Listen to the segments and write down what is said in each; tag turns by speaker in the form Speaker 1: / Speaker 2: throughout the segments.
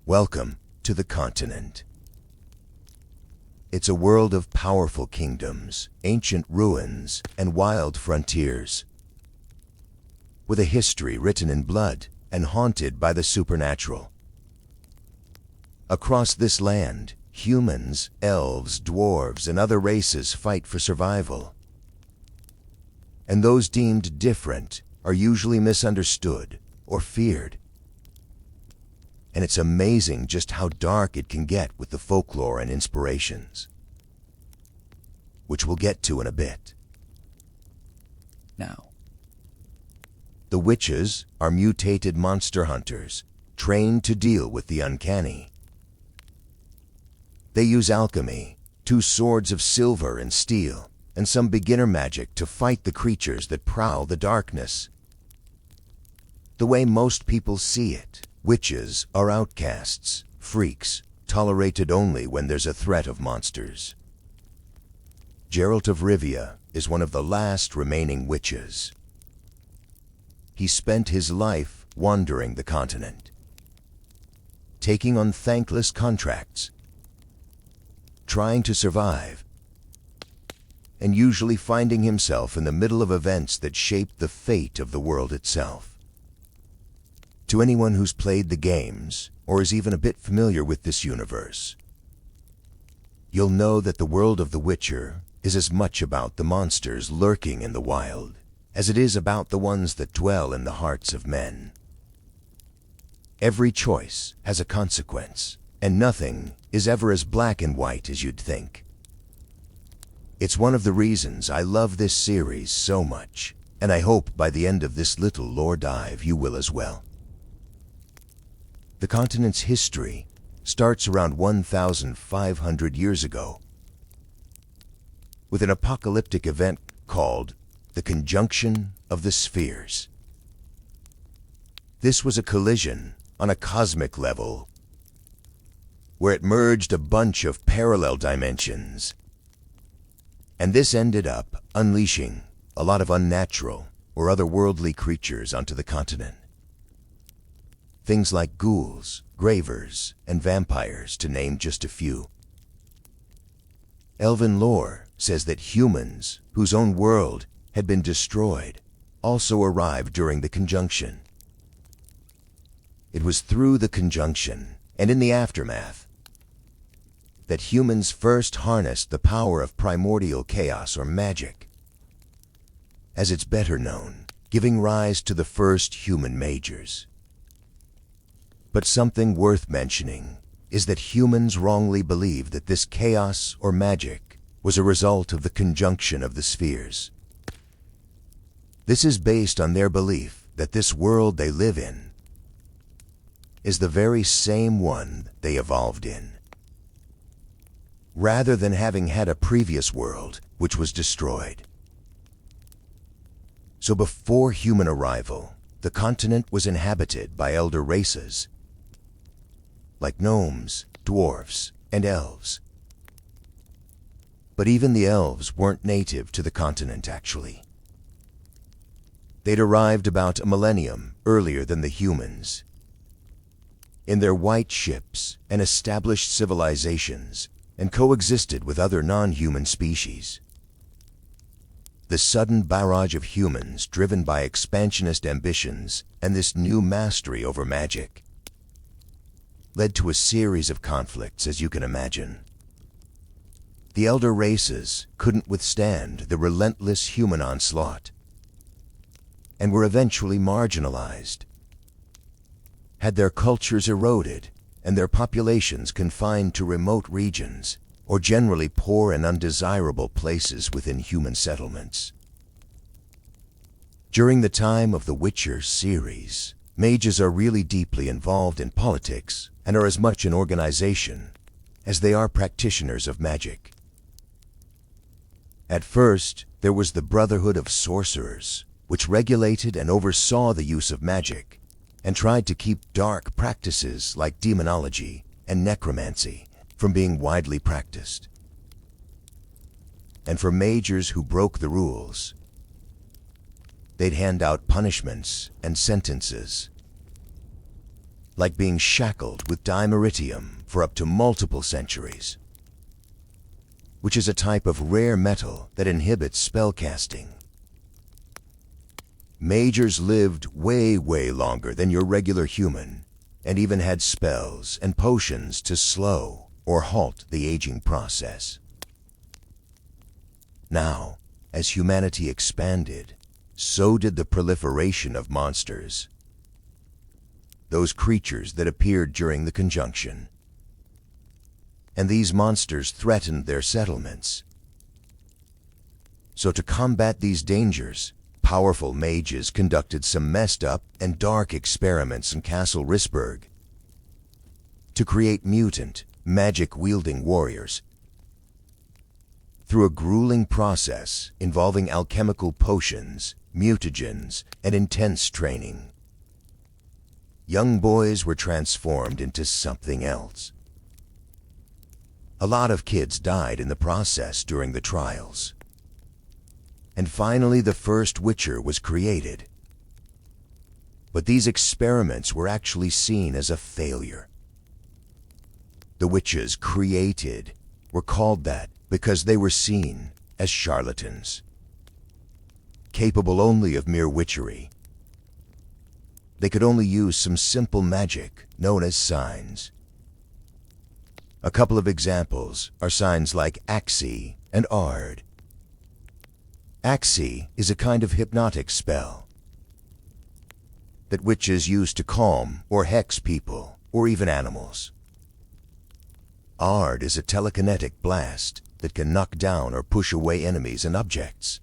Speaker 1: Welcome to the continent. It's a world of powerful kingdoms, ancient ruins, and wild frontiers, with a history written in blood and haunted by the supernatural. Across this land, humans, elves, dwarves, and other races fight for survival. And those deemed different are usually misunderstood or feared. And it's amazing just how dark it can get with the folklore and inspirations, which we'll get to in a bit.
Speaker 2: Now,
Speaker 1: The witches are mutated monster hunters, trained to deal with the uncanny. They use alchemy, 2 swords of silver and steel, and some beginner magic to fight the creatures that prowl the darkness. The way most people see it, witches are outcasts, freaks, tolerated only when there's a threat of monsters. Geralt of Rivia is one of the last remaining witches. He spent his life wandering the continent, taking on thankless contracts, trying to survive, and usually finding himself in the middle of events that shaped the fate of the world itself. To anyone who's played the games, or is even a bit familiar with this universe, you'll know that the world of The Witcher is as much about the monsters lurking in the wild as it is about the ones that dwell in the hearts of men. Every choice has a consequence, and nothing is ever as black and white as you'd think. It's one of the reasons I love this series so much, and I hope by the end of this little lore dive you will as well. The continent's history starts around 1,500 years ago, with an apocalyptic event called the Conjunction of the Spheres. This was a collision on a cosmic level, where it merged a bunch of parallel dimensions, and this ended up unleashing a lot of unnatural or otherworldly creatures onto the continent. Things like ghouls, gravers, and vampires, to name just a few. Elven lore says that humans, whose own world had been destroyed, also arrived during the conjunction. It was through the conjunction, and in the aftermath, that humans first harnessed the power of primordial chaos or magic, as it's better known, giving rise to the first human mages. But something worth mentioning is that humans wrongly believe that this chaos or magic was a result of the conjunction of the spheres. This is based on their belief that this world they live in is the very same one they evolved in, rather than having had a previous world which was destroyed. So before human arrival, the continent was inhabited by elder races, like gnomes, dwarfs, and elves. But even the elves weren't native to the continent, actually. They'd arrived about a millennium earlier than the humans, in their white ships and established civilizations, and coexisted with other non-human species. The sudden barrage of humans driven by expansionist ambitions and this new mastery over magic led to a series of conflicts, as you can imagine. The elder races couldn't withstand the relentless human onslaught, and were eventually marginalized, had their cultures eroded, and their populations confined to remote regions, or generally poor and undesirable places within human settlements. During the time of the Witcher series, mages are really deeply involved in politics and are as much an organization as they are practitioners of magic. At first, there was the Brotherhood of Sorcerers, which regulated and oversaw the use of magic, and tried to keep dark practices like demonology and necromancy from being widely practiced. And for mages who broke the rules, they'd hand out punishments and sentences. like being shackled with dimeritium for up to multiple centuries, which is a type of rare metal that inhibits spellcasting. Mages lived way longer than your regular human, and even had spells and potions to slow or halt the aging process. Now, as humanity expanded, so did the proliferation of monsters. Those creatures that appeared during the conjunction. And these monsters threatened their settlements. So to combat these dangers, powerful mages conducted some messed up and dark experiments in Castle Risberg to create mutant, magic-wielding warriors. Through a grueling process involving alchemical potions, mutagens, and intense training, young boys were transformed into something else. A lot of kids died in the process during the trials. And finally, the first Witcher was created. But these experiments were actually seen as a failure. The witches created were called that because they were seen as charlatans, capable only of mere witchery. They could only use some simple magic known as signs. A couple of examples are signs like Axii and Ard. Axii is a kind of hypnotic spell that witches use to calm or hex people or even animals. Ard is a telekinetic blast that can knock down or push away enemies and objects.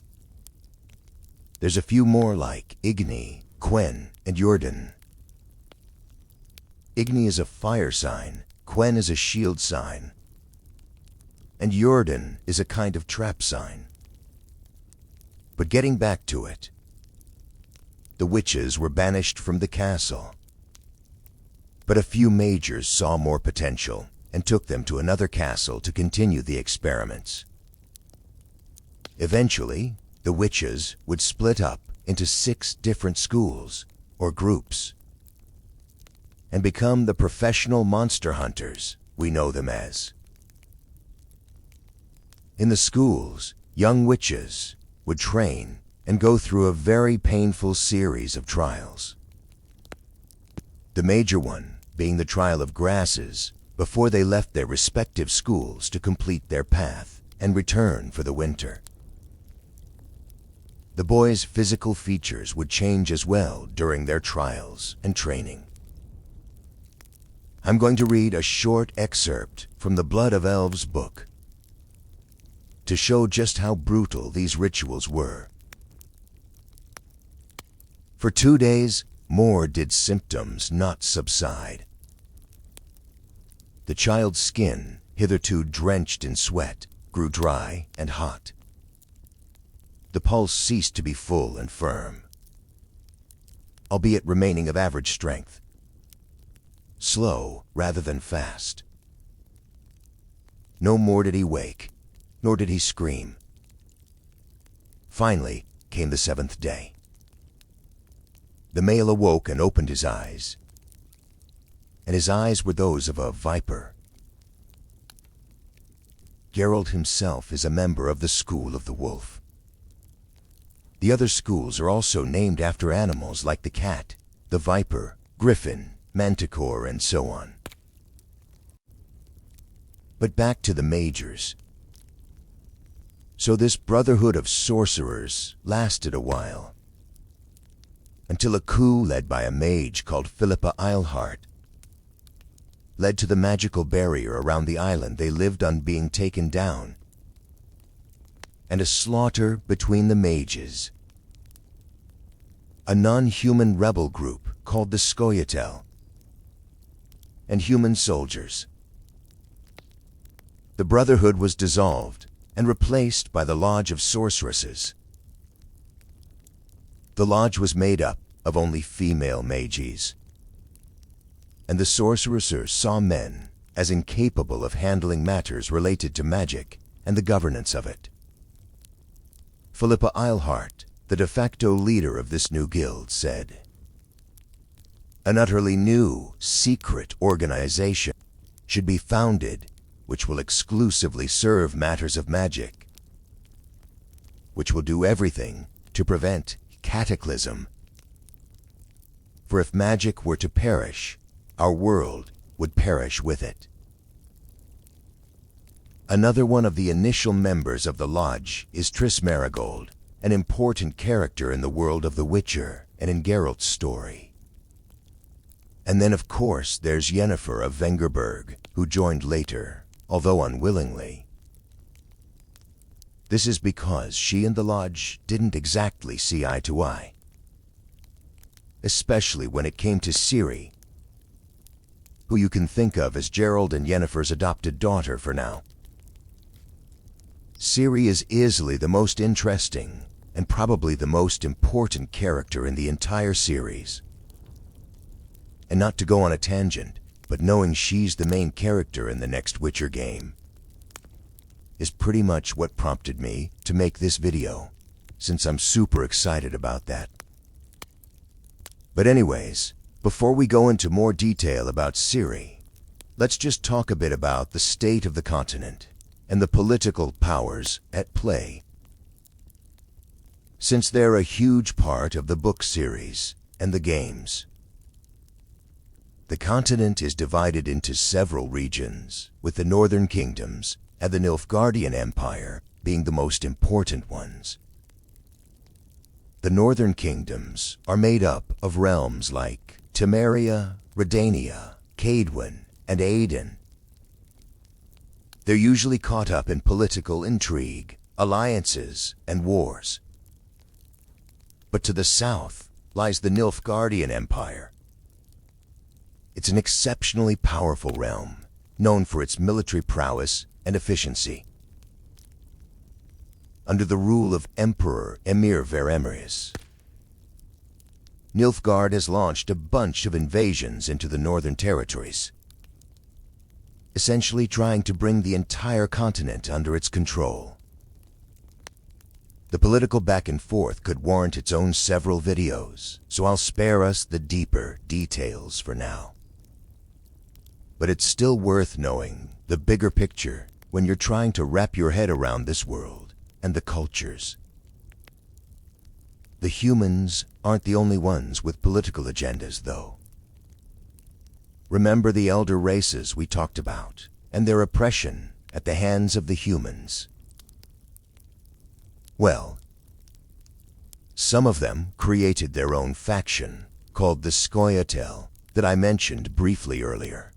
Speaker 1: There's a few more like Igni, Quen, and Jordan. Igni is a fire sign, Quen is a shield sign, and Jordan is a kind of trap sign. But getting back to it, the witches were banished from the castle. But a few mages saw more potential and took them to another castle to continue the experiments. Eventually, the witches would split up into 6 different schools or groups and become the professional monster hunters we know them as. In the schools, young witches would train and go through a very painful series of trials. The major one being the trial of grasses before they left their respective schools to complete their path and return for the winter. The boys' physical features would change as well during their trials and training. I'm going to read a short excerpt from the Blood of Elves book to show just how brutal these rituals were. For 2 days, more did symptoms not subside. The child's skin, hitherto drenched in sweat, grew dry and hot. The pulse ceased to be full and firm, albeit remaining of average strength. Slow rather than fast. No more did he wake, nor did he scream. Finally came the 7th day. The male awoke and opened his eyes, and his eyes were those of a viper. Geralt himself is a member of the School of the Wolf. The other schools are also named after animals like the cat, the viper, griffin, manticore, and so on. But back to the majors. So this brotherhood of sorcerers lasted a while, until a coup led by a mage called Philippa Eilhart led to the magical barrier around the island they lived on being taken down, and a slaughter between the mages. A non-human rebel group called the Scoia'tael, and human soldiers. The Brotherhood was dissolved and replaced by the Lodge of Sorceresses. The lodge was made up of only female mages, and the sorceresses saw men as incapable of handling matters related to magic and the governance of it. Philippa Eilhart, the de facto leader of this new guild, said, An utterly new, secret organization should be founded which will exclusively serve matters of magic, which will do everything to prevent cataclysm. For if magic were to perish, our world would perish with it. Another one of the initial members of the Lodge is Triss Merigold, an important character in the world of The Witcher and in Geralt's story. And then, of course, there's Yennefer of Vengerberg, who joined later, although unwillingly. This is because she and the Lodge didn't exactly see eye to eye, especially when it came to Ciri, who you can think of as Geralt and Yennefer's adopted daughter for now. Ciri is easily the most interesting and probably the most important character in the entire series. And not to go on a tangent, but knowing she's the main character in the next Witcher game is pretty much what prompted me to make this video, since I'm super excited about that. But anyways, before we go into more detail about Ciri, let's just talk a bit about the state of the continent and the political powers at play. Since they're a huge part of the book series and the games, the continent is divided into several regions, with the Northern Kingdoms and the Nilfgaardian Empire being the most important ones. The Northern Kingdoms are made up of realms like Temeria, Redania, Cadwin, and Aedirn. They're usually caught up in political intrigue, alliances, and wars. But to the south lies the Nilfgaardian Empire. It's an exceptionally powerful realm, known for its military prowess and efficiency. Under the rule of Emperor Emhyr Veremyres, Nilfgaard has launched a bunch of invasions into the northern territories, essentially trying to bring the entire continent under its control. The political back and forth could warrant its own several videos, so I'll spare us the deeper details for now. But it's still worth knowing the bigger picture when you're trying to wrap your head around this world and the cultures. The humans aren't the only ones with political agendas, though. Remember the elder races we talked about and their oppression at the hands of the humans? Well, some of them created their own faction called the Scoia'tael that I mentioned briefly earlier.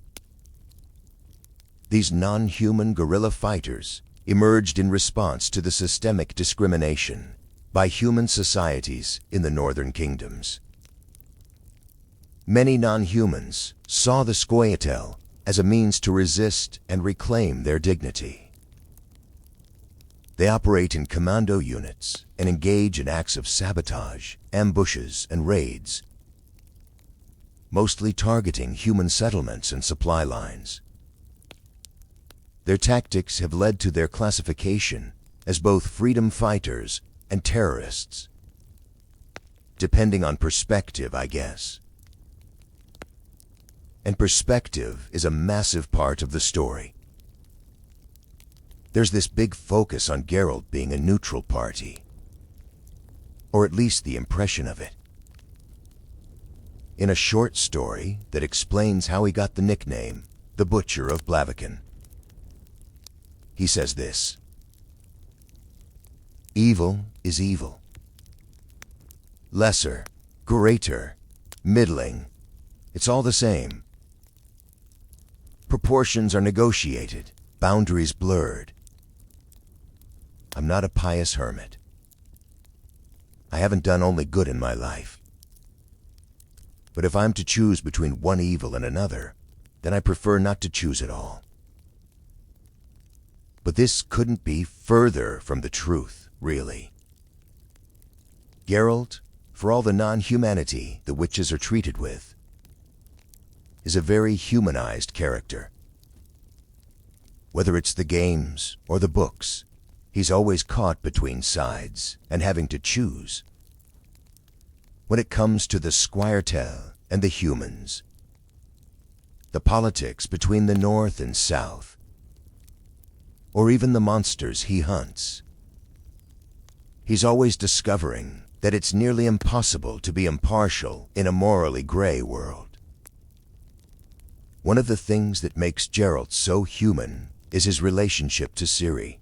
Speaker 1: These non-human guerrilla fighters emerged in response to the systemic discrimination by human societies in the Northern Kingdoms. Many non-humans saw the Scoia'tael as a means to resist and reclaim their dignity. They operate in commando units and engage in acts of sabotage, ambushes, and raids, mostly targeting human settlements and supply lines. Their tactics have led to their classification as both freedom fighters and terrorists, depending on perspective, I guess. And perspective is a massive part of the story. There's this big focus on Geralt being a neutral party, or at least the impression of it. In a short story that explains how he got the nickname, the Butcher of Blaviken, he says this: "Evil is evil. Lesser, greater, middling, it's all the same. Proportions are negotiated, boundaries blurred. I'm not a pious hermit. I haven't done only good in my life. But if I'm to choose between one evil and another, then I prefer not to choose at all." But this couldn't be further from the truth, really. Geralt, for all the non-humanity the witches are treated with, is a very humanized character. Whether it's the games or the books, he's always caught between sides and having to choose. When it comes to the Scoia'tael and the humans, the politics between the North and South, or even the monsters he hunts. He's always discovering that it's nearly impossible to be impartial in a morally gray world. One of the things that makes Geralt so human is his relationship to Ciri.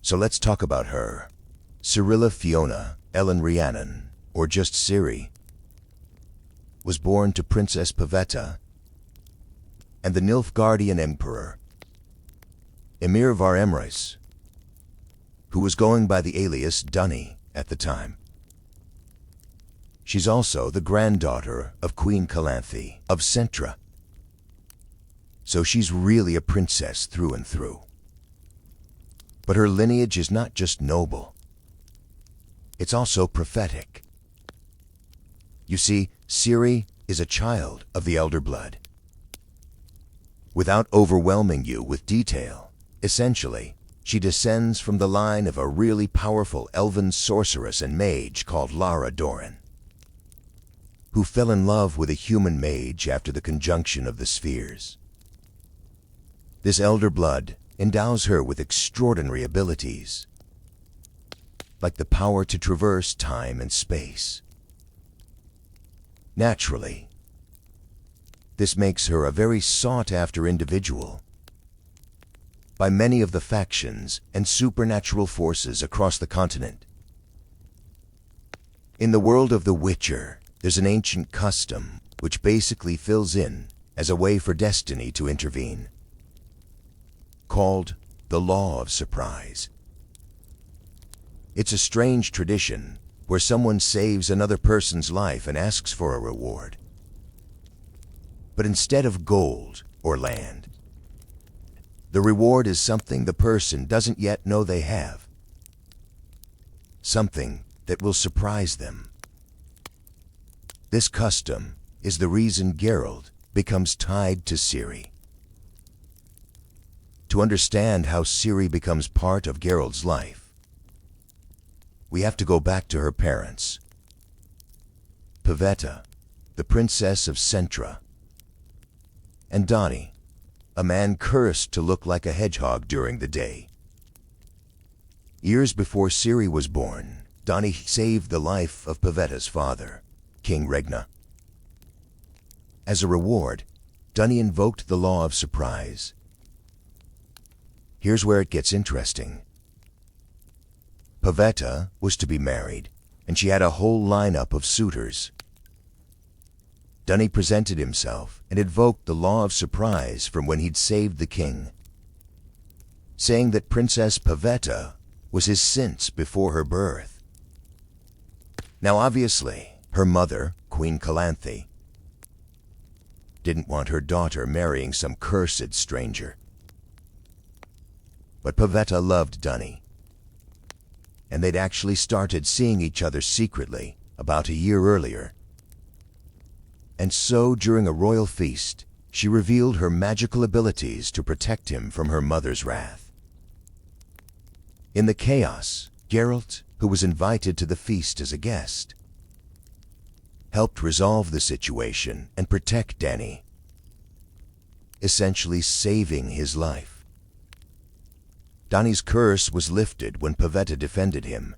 Speaker 1: So let's talk about her. Cirilla Fiona Ellen Rhiannon, or just Ciri, was born to Princess Pavetta and the Nilfgaardian Emperor, Emhyr var Emreis, who was going by the alias Dunny at the time. She's also the granddaughter of Queen Calanthe of Cintra, so she's really a princess through and through. But her lineage is not just noble, it's also prophetic. You see, Ciri is a child of the Elder Blood. Without overwhelming you with detail, essentially, she descends from the line of a really powerful elven sorceress and mage called Lara Dorren, who fell in love with a human mage after the conjunction of the spheres. This Elder Blood endows her with extraordinary abilities, like the power to traverse time and space. Naturally, this makes her a very sought-after individual by many of the factions and supernatural forces across the continent. In the world of The Witcher, there's an ancient custom which basically fills in as a way for destiny to intervene, called the Law of Surprise. It's a strange tradition where someone saves another person's life and asks for a reward. But instead of gold or land, the reward is something the person doesn't yet know they have, something that will surprise them. This custom is the reason Geralt becomes tied to Ciri. To understand how Ciri becomes part of Geralt's life, we have to go back to her parents. Pavetta, the princess of Cintra, and Donny, a man cursed to look like a hedgehog during the day. Years before Ciri was born, Donny saved the life of Pavetta's father, King Regna. As a reward, Donny invoked the Law of Surprise. Here's where it gets interesting. Pavetta was to be married, and she had a whole lineup of suitors. Donny presented himself and invoked the Law of Surprise from when he'd saved the king, saying that Princess Pavetta was his since before her birth. Now obviously, her mother, Queen Calanthe, didn't want her daughter marrying some cursed stranger. But Pavetta loved Donny, and they'd actually started seeing each other secretly about a year earlier. And so, during a royal feast, she revealed her magical abilities to protect him from her mother's wrath. In the chaos, Geralt, who was invited to the feast as a guest, helped resolve the situation and protect Dany, essentially saving his life. Donny's curse was lifted when Pavetta defended him,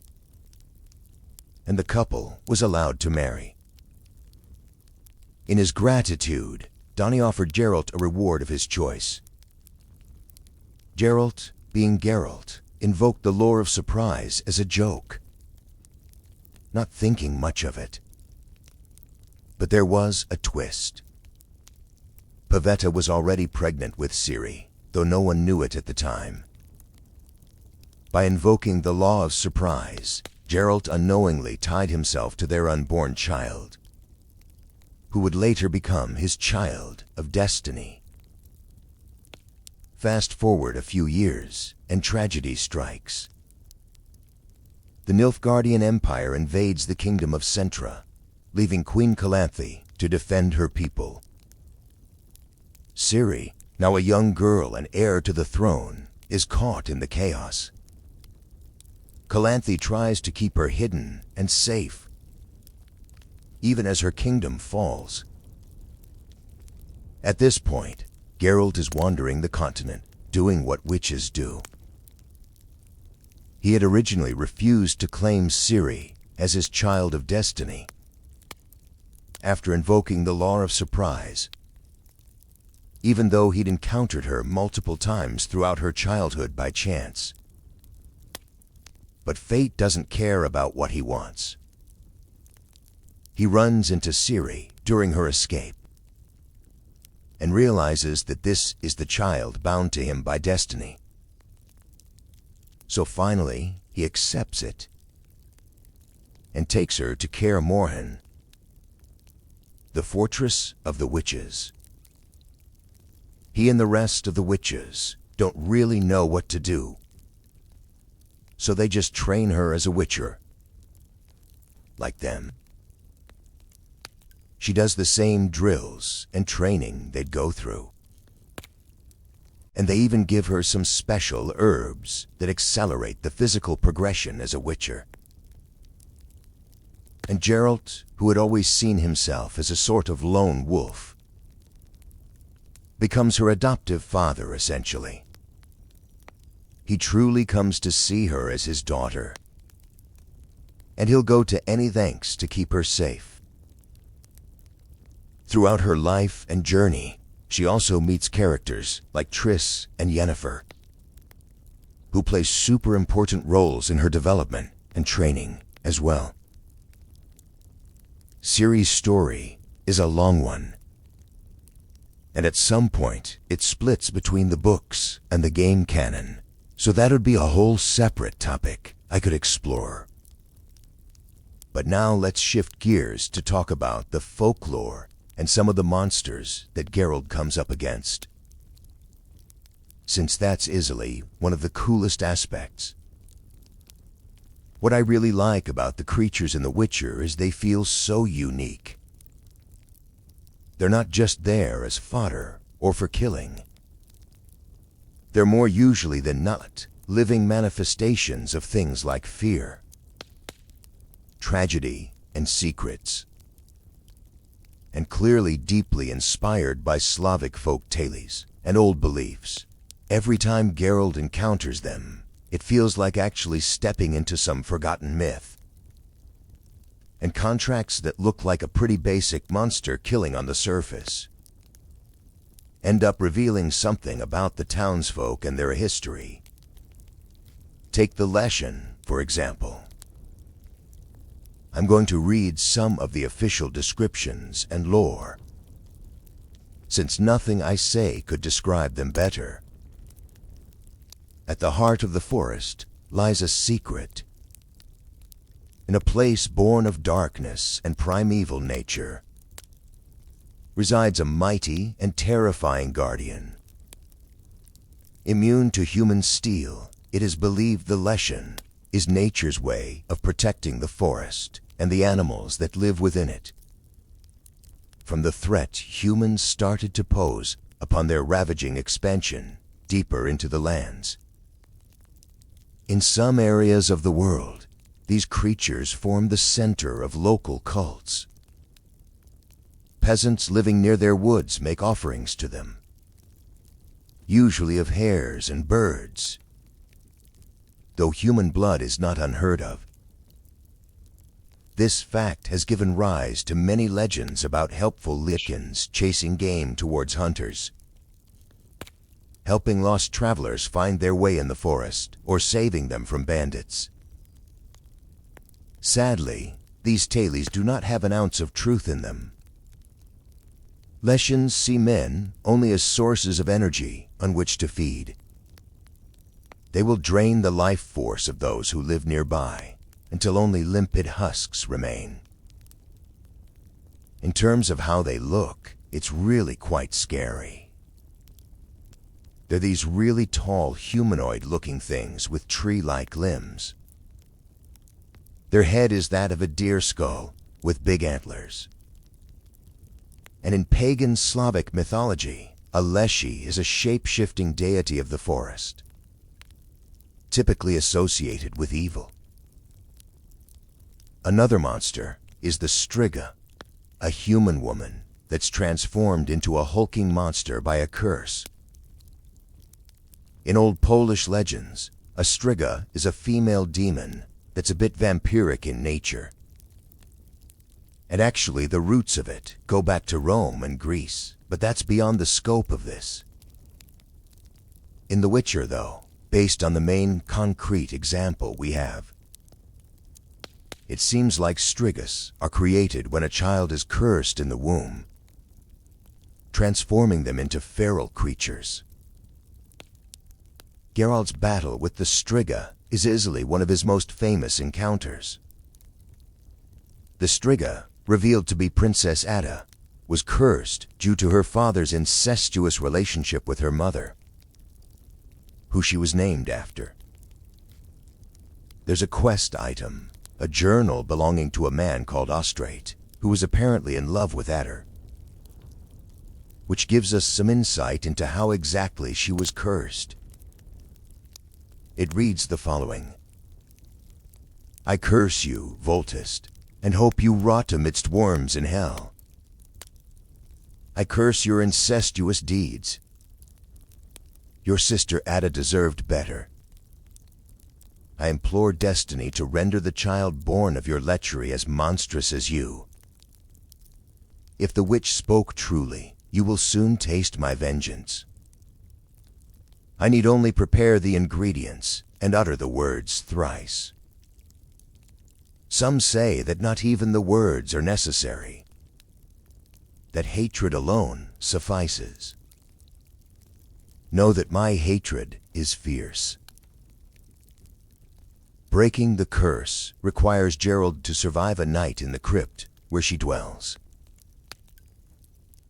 Speaker 1: and the couple was allowed to marry. In his gratitude, Donny offered Geralt a reward of his choice. Geralt, being Geralt, invoked the Law of Surprise as a joke, not thinking much of it. But there was a twist. Pavetta was already pregnant with Ciri, though no one knew it at the time. By invoking the Law of Surprise, Geralt unknowingly tied himself to their unborn child, who would later become his child of destiny. Fast forward a few years, and tragedy strikes. The Nilfgaardian Empire invades the kingdom of Cintra, leaving Queen Calanthe to defend her people. Ciri, now a young girl and heir to the throne, is caught in the chaos. Calanthe tries to keep her hidden and safe, even as her kingdom falls. At this point, Geralt is wandering the continent, doing what witches do. He had originally refused to claim Ciri as his child of destiny. After invoking the Law of Surprise, even though he'd encountered her multiple times throughout her childhood by chance. But fate doesn't care about what he wants. He runs into Ciri during her escape and realizes that this is the child bound to him by destiny. So finally, he accepts it and takes her to Kaer Morhen, the fortress of the witches. He and the rest of the witches don't really know what to do, so they just train her as a witcher, like them. She does the same drills and training they'd go through. And they even give her some special herbs that accelerate the physical progression as a witcher. And Geralt, who had always seen himself as a sort of lone wolf, becomes her adoptive father, essentially. He truly comes to see her as his daughter, and he'll go to any lengths to keep her safe. Throughout her life and journey, she also meets characters like Triss and Yennefer, who play super important roles in her development and training as well. Ciri's story is a long one, and at some point it splits between the books and the game canon, so that would be a whole separate topic I could explore. But now let's shift gears to talk about the folklore and some of the monsters that Geralt comes up against, since that's easily one of the coolest aspects. What I really like about the creatures in The Witcher is they feel so unique. They're not just there as fodder or for killing. They're more usually than not living manifestations of things like fear, tragedy, and secrets, and clearly deeply inspired by Slavic folk tales and old beliefs. Every time Geralt encounters them, it feels like actually stepping into some forgotten myth. And contracts that look like a pretty basic monster killing on the surface end up revealing something about the townsfolk and their history. Take the Leshen, for example. I'm going to read some of the official descriptions and lore, since nothing I say could describe them better. At the heart of the forest lies a secret. In a place born of darkness and primeval nature resides a mighty and terrifying guardian. Immune to human steel, it is believed the Leshen is nature's way of protecting the forest and the animals that live within it from the threat humans started to pose upon their ravaging expansion deeper into the lands. In some areas of the world, these creatures form the center of local cults. Peasants living near their woods make offerings to them, usually of hares and birds, though human blood is not unheard of. This fact has given rise to many legends about helpful Lycans chasing game towards hunters, helping lost travelers find their way in the forest, or saving them from bandits. Sadly, these tales do not have an ounce of truth in them. Leshens see men only as sources of energy on which to feed. They will drain the life force of those who live nearby until only limpid husks remain. In terms of how they look, it's really quite scary. They're these really tall humanoid-looking things with tree-like limbs. Their head is that of a deer skull with big antlers. And in pagan Slavic mythology, a Leshy is a shape-shifting deity of the forest, typically associated with evil. Another monster is the Striga, a human woman that's transformed into a hulking monster by a curse. In old Polish legends, a Striga is a female demon that's a bit vampiric in nature. And actually, the roots of it go back to Rome and Greece, but that's beyond the scope of this. In The Witcher, though, based on the main concrete example we have, it seems like Strigas are created when a child is cursed in the womb, transforming them into feral creatures. Geralt's battle with the Striga is easily one of his most famous encounters. The Striga, revealed to be Princess Ada, was cursed due to her father's incestuous relationship with her mother, who she was named after. There's a quest item, a journal belonging to a man called Ostrate, who was apparently in love with Ada, which gives us some insight into how exactly she was cursed. It reads the following: I curse you, Voltist, and hope you rot amidst worms in hell. I curse your incestuous deeds. Your sister Ada deserved better. I implore destiny to render the child born of your lechery as monstrous as you. If the witch spoke truly, you will soon taste my vengeance. I need only prepare the ingredients and utter the words thrice. Some say that not even the words are necessary, that hatred alone suffices. Know that my hatred is fierce. Breaking the curse requires Geralt to survive a night in the crypt where she dwells.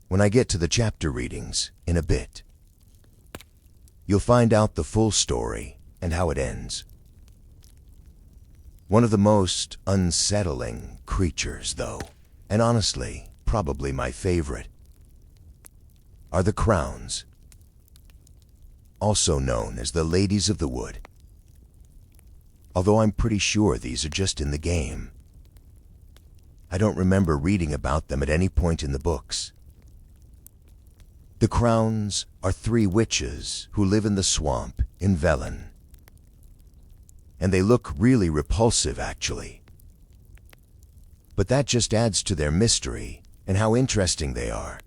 Speaker 1: When I get to the chapter readings in a bit, you'll find out the full story and how it ends. One of the most unsettling creatures, though, and honestly, probably my favorite, are the Crowns, also known as the Ladies of the Wood. Although I'm pretty sure these are just in the game. I don't remember reading about them at any point in the books. The Crowns are 3 witches who live in the swamp in Velen. And they look really repulsive, actually. But that just adds to their mystery and how interesting they are.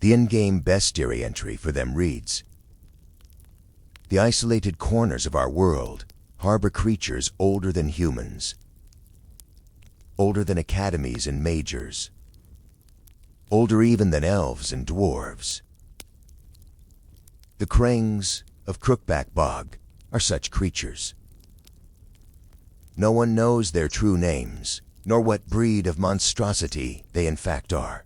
Speaker 1: The in-game bestiary entry for them reads, the isolated corners of our world harbor creatures older than humans, older than academies and majors, older even than elves and dwarves. The Crangs of Crookback Bog are such creatures. No one knows their true names, nor what breed of monstrosity they in fact are.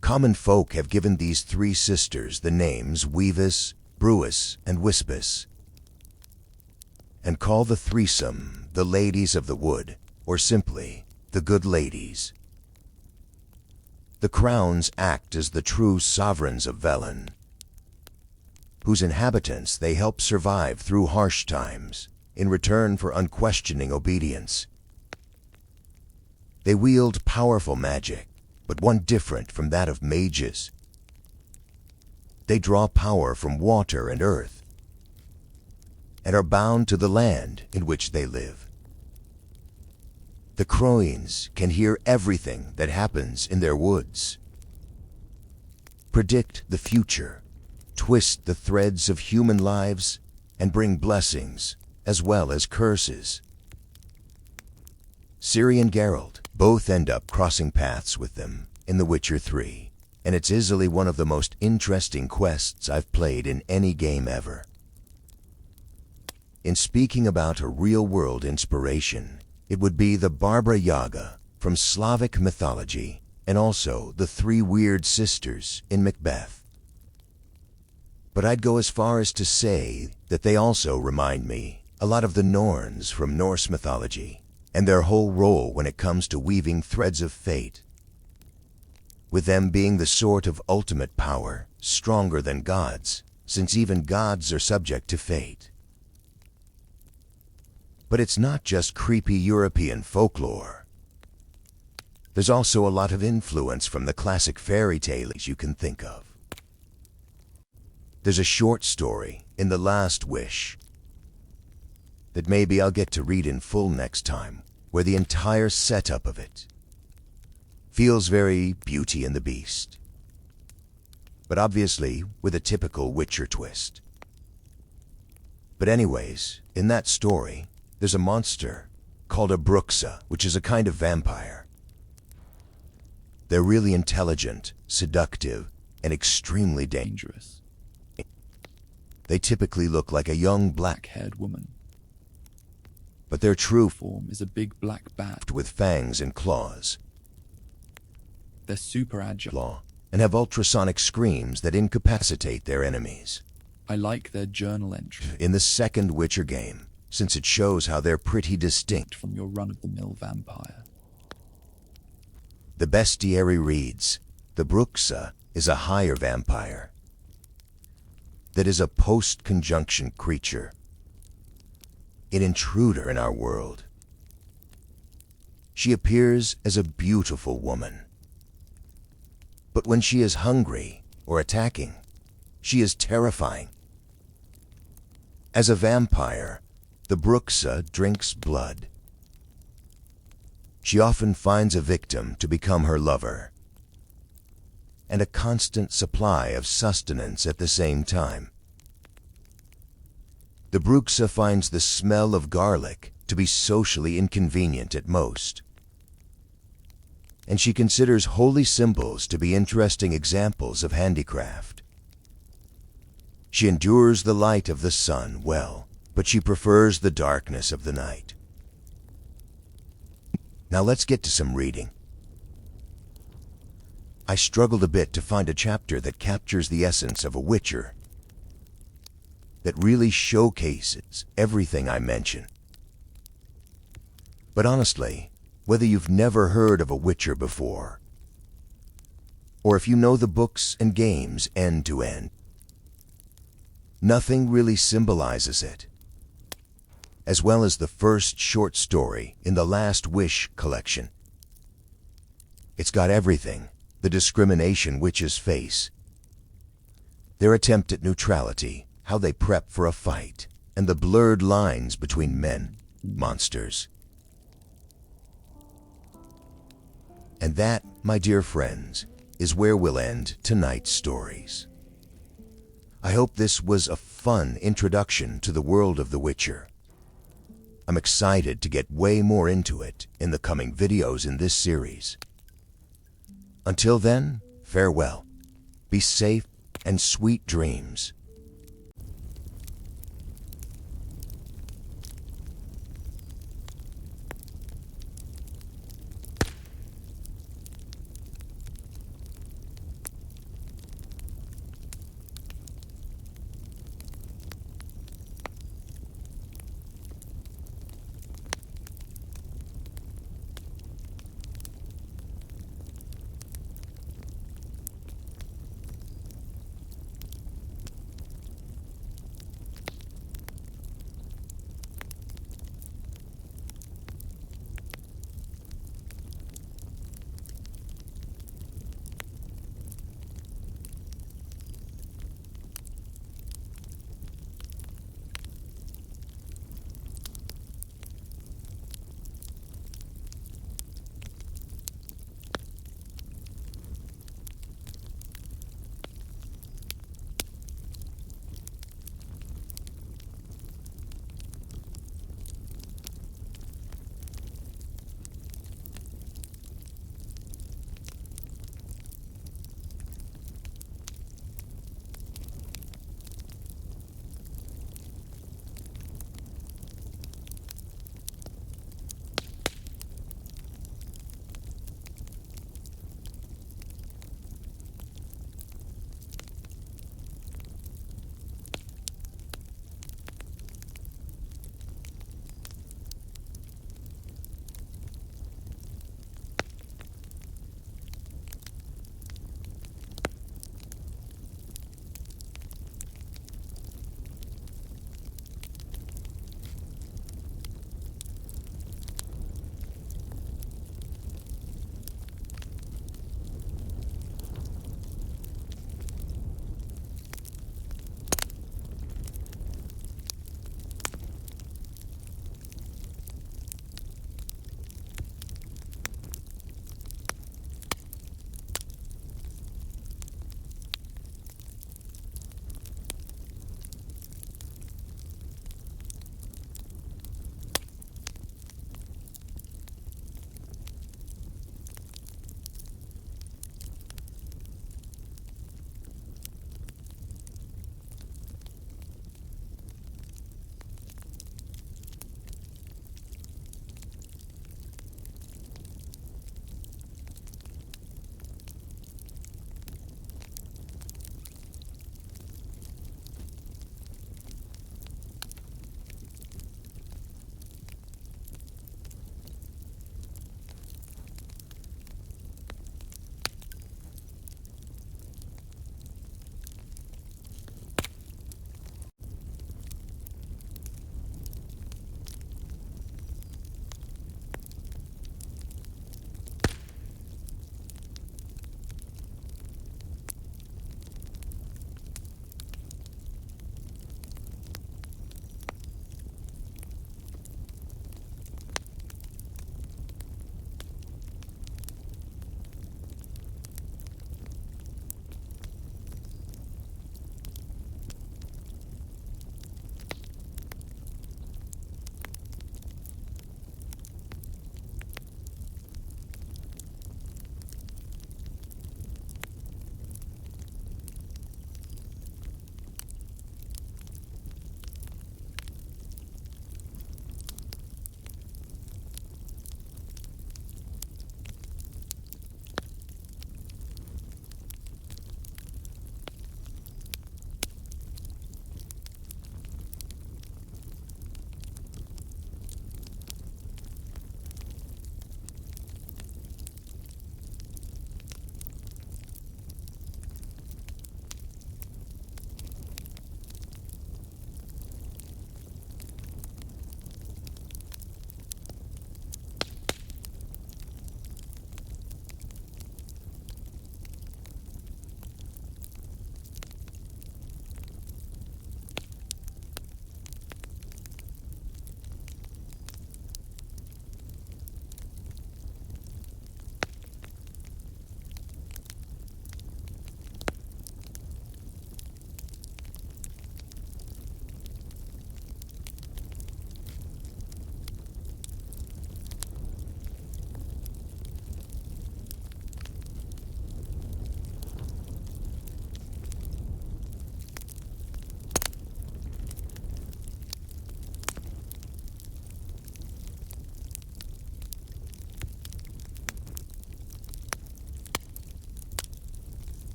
Speaker 1: Common folk have given these 3 sisters the names Weevis, Brewis, and Wispus, and call the threesome the Ladies of the Wood, or simply the Good Ladies. The Crowns act as the true sovereigns of Velen, whose inhabitants they help survive through harsh times in return for unquestioning obedience. They wield powerful magic, but one different from that of mages. They draw power from water and earth, and are bound to the land in which they live. The Croins can hear everything that happens in their woods, predict the future, twist the threads of human lives, and bring blessings as well as curses. Ciri and Geralt both end up crossing paths with them in The Witcher 3, and it's easily one of the most interesting quests I've played in any game ever. In speaking about a real-world inspiration, it would be the Barbara Yaga from Slavic mythology, and also the 3 weird sisters in Macbeth. But I'd go as far as to say that they also remind me a lot of the Norns from Norse mythology, and their whole role when it comes to weaving threads of fate, with them being the sort of ultimate power, stronger than gods, since even gods are subject to fate. But it's not just creepy European folklore. There's also a lot of influence from the classic fairy tales you can think of. There's a short story in The Last Wish that maybe I'll get to read in full next time, where the entire setup of it feels very Beauty and the Beast, but obviously with a typical Witcher twist. But anyways, in that story, there's a monster called a Bruxa, which is a kind of vampire. They're really intelligent, seductive, and extremely dangerous. They typically look like a young black-haired woman, but their true form is a big black bat with fangs and claws. They're super agile and have ultrasonic screams that incapacitate their enemies. I like their journal entry in the second Witcher game, since it shows how they're pretty distinct from your run-of-the-mill vampire. The bestiary reads, the Bruxa is a higher vampire that is a post-conjunction creature, an intruder in our world. She appears as a beautiful woman, but when she is hungry or attacking, she is terrifying. As a vampire, the Bruxa drinks blood. She often finds a victim to become her lover, and a constant supply of sustenance at the same time. The Bruxa finds the smell of garlic to be socially inconvenient at most, and she considers holy symbols to be interesting examples of handicraft. She endures the light of the sun well, but she prefers the darkness of the night. Now let's get to some reading. I struggled a bit to find a chapter that captures the essence of a Witcher, that really showcases everything I mention. But honestly, whether you've never heard of a Witcher before, or if you know the books and games end to end, nothing really symbolizes it. As well as the first short story in the Last Wish collection. It's got everything: the discrimination witches face, their attempt at neutrality, how they prep for a fight, and the blurred lines between men and monsters. And that, my dear friends, is where we'll end tonight's stories. I hope this was a fun introduction to the world of The Witcher. I'm excited to get way more into it in the coming videos in this series. Until then, farewell. Be safe and sweet dreams.